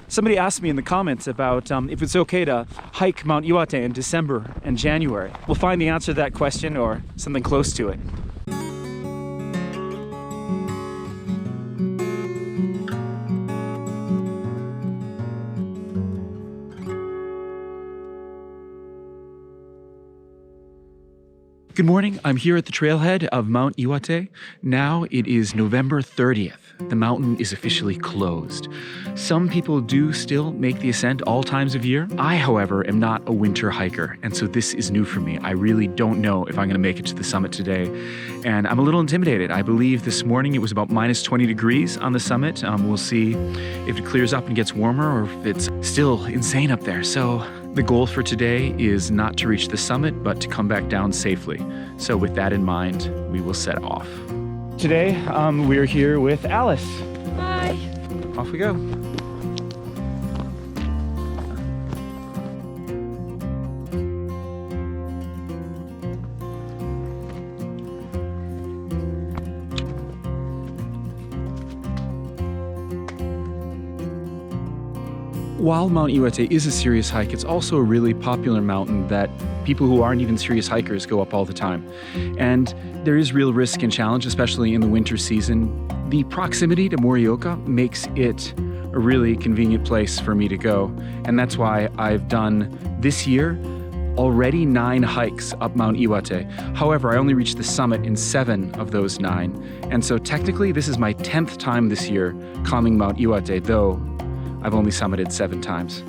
Somebody asked me in the comments about if it's okay to hike Mount Iwate in December and January. We'll find the answer to that question or something close to it. Good morning, I'm here at the trailhead of Mount Iwate. Now it is November 30th. The mountain is officially closed. Some people do still make the ascent all times of year. I, however, am not a winter hiker, and so this is new for me. I really don't know if I'm gonna make it to the summit today, and I'm a little intimidated. I believe this morning it was about minus 20 degrees on the summit. We'll see if it clears up and gets warmer or if it's still insane up there. So the goal for today is not to reach the summit, but to come back down safely. So with that in mind, we will set off. Today, we're here with Alice. Hi. Off we go. While Mount Iwate is a serious hike, it's also a really popular mountain that people who aren't even serious hikers go up all the time. And there is real risk and challenge, especially in the winter season. The proximity to Morioka makes it a really convenient place for me to go. And that's why I've done this year already 9 hikes up Mount Iwate. However, I only reached the summit in 7 of those 9. And so technically this is my 10th time this year climbing Mount Iwate, though I've only summited 7 times.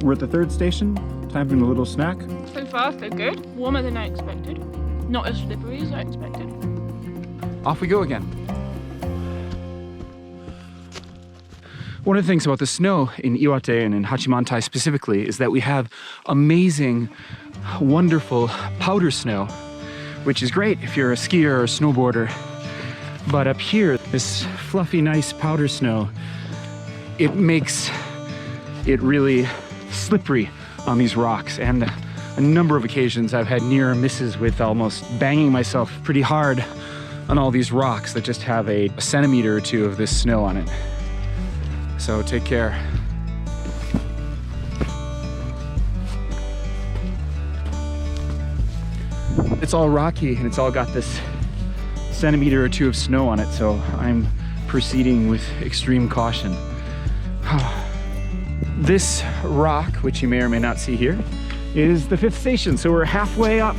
We're at the 3rd station. Time for a little snack. So far, so good. Warmer than I expected. Not as slippery as I expected. Off we go again. One of the things about the snow in Iwate and in Hachimantai specifically is that we have amazing, wonderful powder snow, which is great if you're a skier or a snowboarder. But up here, this fluffy, nice powder snow, it makes it really slippery on these rocks, and a number of occasions I've had near misses with almost banging myself pretty hard on all these rocks that just have a centimeter or 2 of this snow on it. So take care. It's all rocky and it's all got this centimeter or 2 of snow on it, so I'm proceeding with extreme caution. This rock, which you may or may not see here, is the 5th station, so we're halfway up.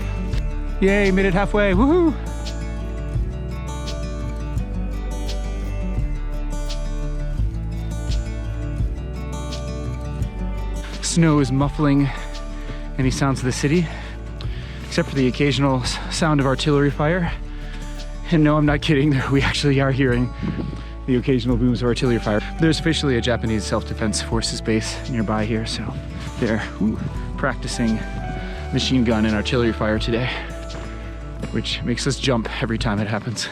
Yay, made it halfway, woohoo! Snow is muffling any sounds of the city, except for the occasional sound of artillery fire. And no, I'm not kidding, we actually are hearing the occasional booms of artillery fire. There's officially a Japanese self-defense forces base nearby here, so they're practicing machine gun and artillery fire today, which makes us jump every time it happens.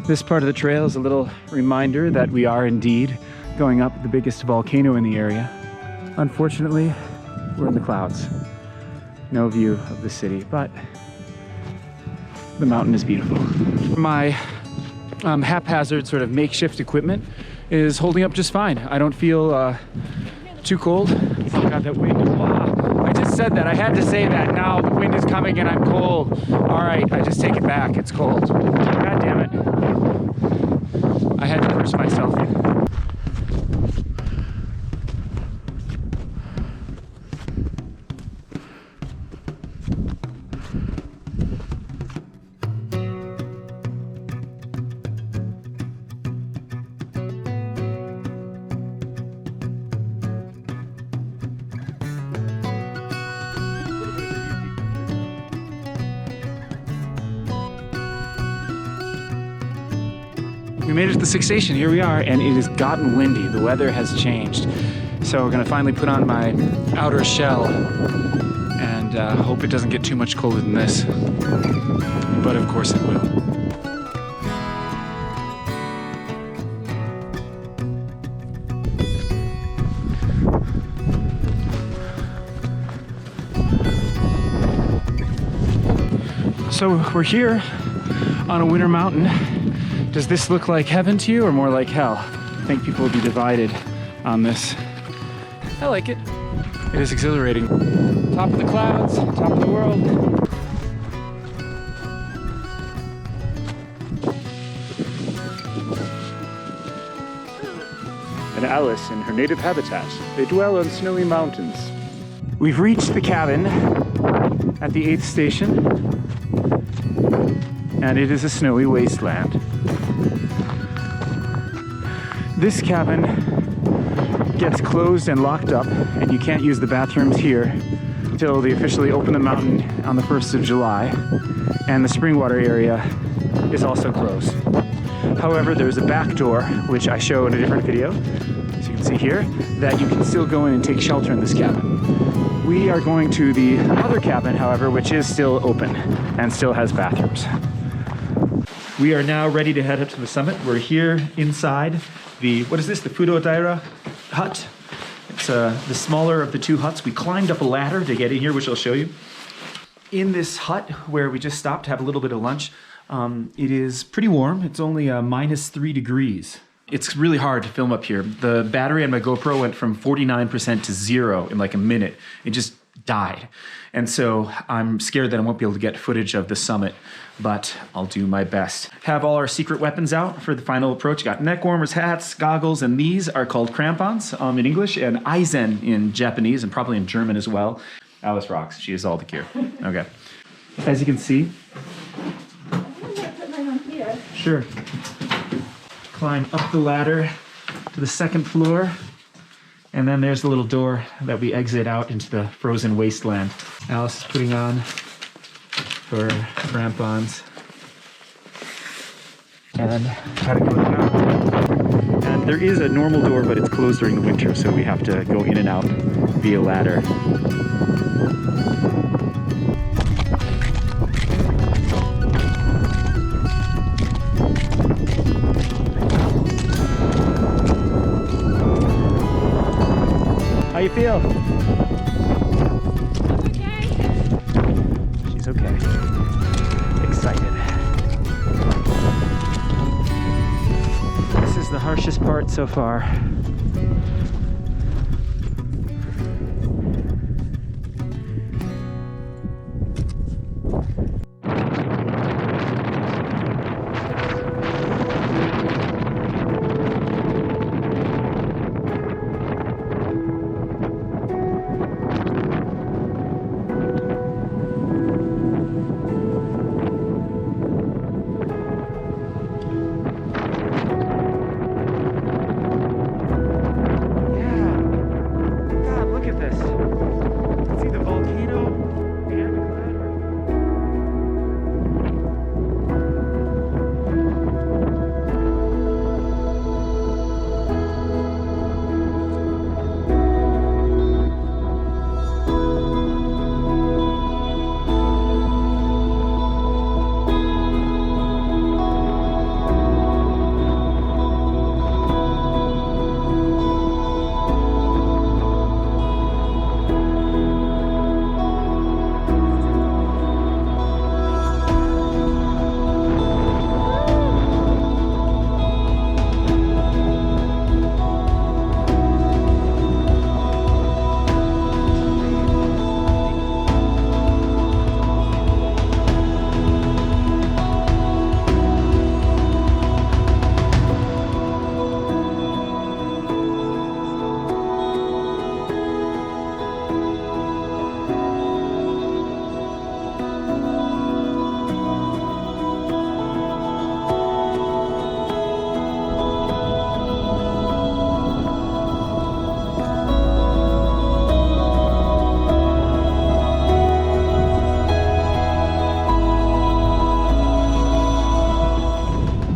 This part of the trail is a little reminder that we are indeed going up the biggest volcano in the area. Unfortunately, we're in the clouds. No view of the city, but the mountain is beautiful. My haphazard sort of makeshift equipment is holding up just fine. I don't feel too cold. Oh God, that wind. Wow. I just said that. I had to say that. Now the wind is coming and I'm cold. All right, I just take it back. It's cold. God damn it. I had to curse myself. We made it to the 6th station, here we are, and it has gotten windy. The weather has changed. So we're gonna finally put on my outer shell and hope it doesn't get too much colder than this. But of course it will. So we're here on a winter mountain Does this look like heaven to you or more like hell? I think people will be divided on this. I like it. It is exhilarating. Top of the clouds, top of the world. And Alice in her native habitat. They dwell on snowy mountains. We've reached the cabin at the 8th station, and it is a snowy wasteland. This cabin gets closed and locked up, and you can't use the bathrooms here until they officially open the mountain on the 1st of July, and the spring water area is also closed. However, there's a back door, which I show in a different video, as you can see here, that you can still go in and take shelter in this cabin. We are going to the other cabin, however, which is still open and still has bathrooms. We are now ready to head up to the summit. We're here inside the, what is this, the Fudo Daira hut. It's the smaller of the two huts. We climbed up a ladder to get in here, which I'll show you. In this hut, where we just stopped to have a little bit of lunch, it is pretty warm. It's only -3 degrees. It's really hard to film up here. The battery on my GoPro went from 49% to 0 in like a minute. It just died. And so I'm scared that I won't be able to get footage of the summit, but I'll do my best. Have all our secret weapons out for the final approach. Got neck warmers, hats, goggles, and these are called crampons in English, and aizen in Japanese, and probably in German as well. Alice rocks. She has all the gear. Okay. As you can see. Sure. Climb up the ladder to the 2nd floor, and then there's the little door that we exit out into the frozen wasteland. Alice is putting on her crampons and how to go down. And there is a normal door, but it's closed during the winter, so we have to go in and out via ladder. How you feel? Okay. She's okay. Excited. This is the harshest part so far. See the volcano and the cloud.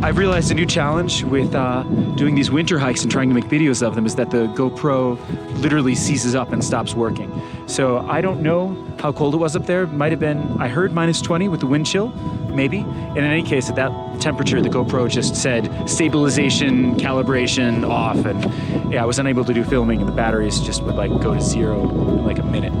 I've realized a new challenge with doing these winter hikes and trying to make videos of them is that the GoPro literally seizes up and stops working. So I don't know how cold it was up there. It might have been, I heard -20 with the wind chill, maybe. And in any case, at that temperature, the GoPro just said stabilization, calibration off. And yeah, I was unable to do filming, and the batteries just would like go to 0 in like a minute.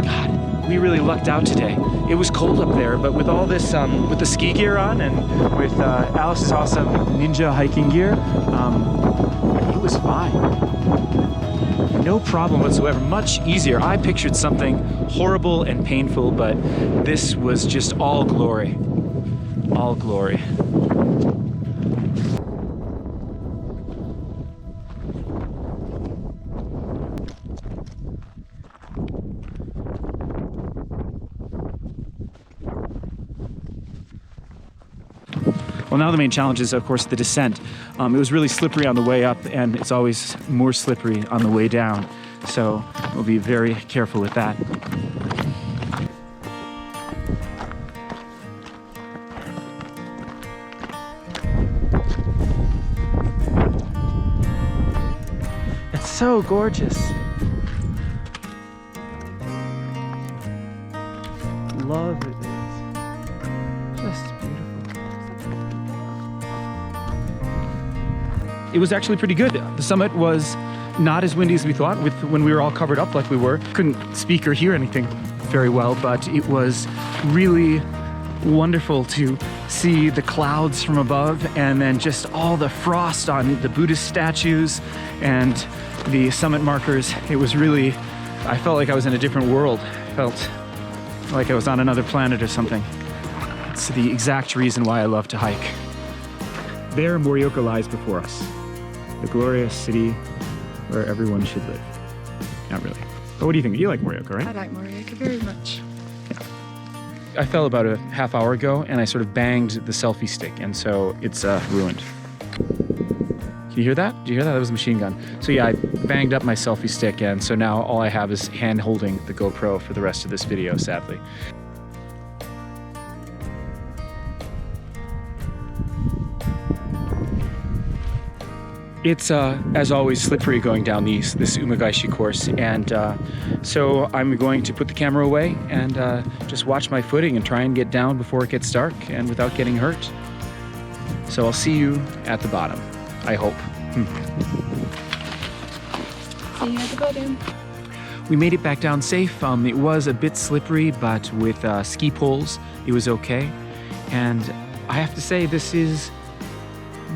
God, we really lucked out today. It was cold up there, but with all this, with the ski gear on and with Alice's awesome ninja hiking gear, it was fine. No problem whatsoever, much easier. I pictured something horrible and painful, but this was just all glory. All glory. Well, now the main challenge is, of course, the descent. It was really slippery on the way up, and it's always more slippery on the way down. So we'll be very careful with that. It's so gorgeous. Love it. Just beautiful. It was actually pretty good. The summit was not as windy as we thought when we were all covered up like we were. Couldn't speak or hear anything very well, but it was really wonderful to see the clouds from above and then just all the frost on the Buddhist statues and the summit markers. It was really, I felt like I was in a different world. I felt like I was on another planet or something. It's the exact reason why I love to hike. There, Morioka lies before us. The glorious city where everyone should live. Not really. But what do you think? You like Morioka, right? I like Morioka very much. Yeah. I fell about a half hour ago and I sort of banged the selfie stick, and so it's ruined. Can you hear that? Did you hear that? That was a machine gun. So yeah, I banged up my selfie stick, and so now all I have is hand holding the GoPro for the rest of this video, sadly. It's, as always, slippery going down this Umagaeshi course, and so I'm going to put the camera away and just watch my footing and try and get down before it gets dark and without getting hurt. So I'll see you at the bottom, I hope. See you at the bottom. We made it back down safe. It was a bit slippery, but with ski poles, it was okay. And I have to say, this is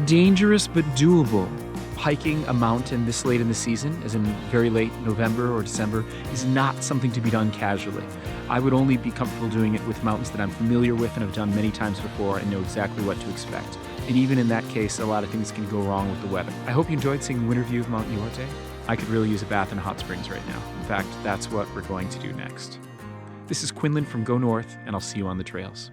dangerous but doable. Hiking a mountain this late in the season, as in very late November or December, is not something to be done casually. I would only be comfortable doing it with mountains that I'm familiar with and have done many times before and know exactly what to expect. And even in that case, a lot of things can go wrong with the weather. I hope you enjoyed seeing the winter view of Mount Iwate. I could really use a bath in hot springs right now. In fact, that's what we're going to do next. This is Quinlan from Go North, and I'll see you on the trails.